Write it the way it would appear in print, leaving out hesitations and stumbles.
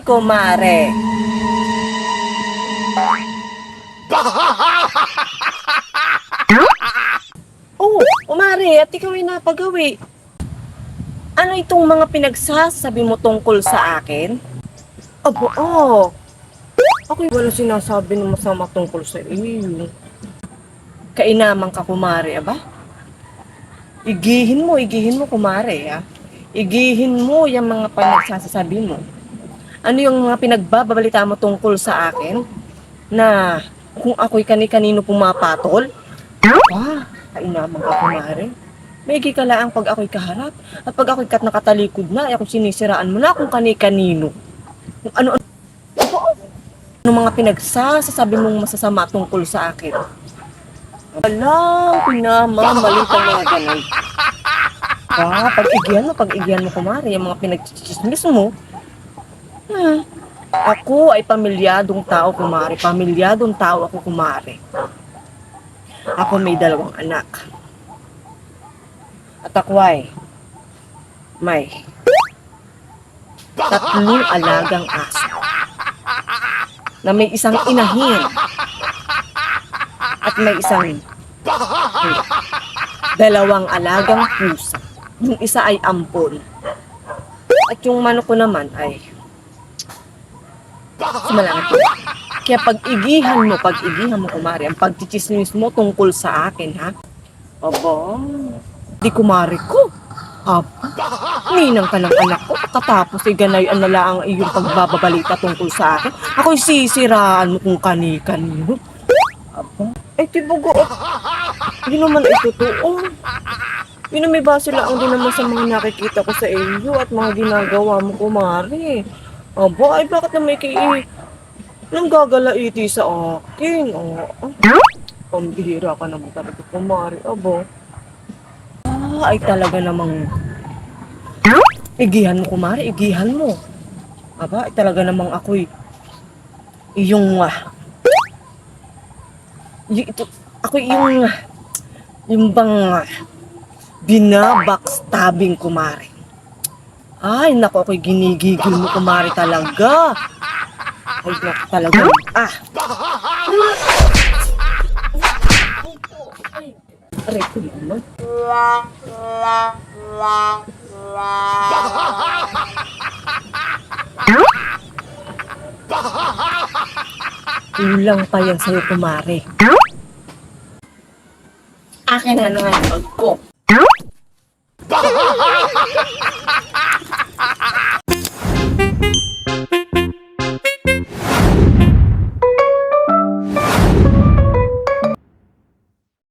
kumare. Oh, kumare, at ikaw ay napagawi. Ano itong mga pinagsasabi mo tungkol sa akin? Abo, ako'y wala sinasabi ng masama tungkol sa iyo. Kainaman ka, kumare, aba? Igihin mo, kumare, ha? Igihin mo yung mga pinagsasabi mo. Ano yung mga pinagbabalita mo tungkol sa akin? Na kung ako'y kani-kanino pumapatol? Kainaman ka, kumare. Maigi ka lang pag ako'y kaharap. At pag ako'y nakatalikod na, ay ako'y sinisiraan mo na kung kani-kanino. Kung ano-ano. Ano mga pinagsasabi mong masasama tungkol sa akin? Alam, pinamamalita mga ganun. Pag-igihan mo, kumari, yung mga pinagchichismis mo. Ako ay pamilyadong tao, kumari. Pamilyadong tao ako, kumari. Ako may 2 anak. At ako ay may 3 alagang aso na may isang inahin at may isang 2 alagang pusa. Yung isa ay ampon. At yung manok ko naman ay sumalangit. Kaya pag-igihan mo, kumari, ang pagchichismis mo tungkol sa akin, ha? Aba, di kumari ko. Ninang ka ng anak ko. Katapos ay ganayan na lang ang iyong pagbababalita tungkol sa akin. Ako'y sisiraan mo kung kani-kanino. Aba, tibugo. Hindi naman totoo. Yun may base lang din naman sa mga nakikita ko sa iyo at mga ginagawa mo, kumari. Aba, ay bakit na may nang gagalaiti sa akin? Pambihira ka naman talaga, kumari. Aba, ay talaga namang igihan mo, kumari, igihan mo. Aba, ay talaga namang ako'y yung bang binabackstabbing, kumari. Ay, naku, ako'y ginigigil mo, kumari, talaga. Ay, naku, talaga. Aray ko naman. Kulang pa yan sa'yo, kumari. Akin na naman ang bag ko.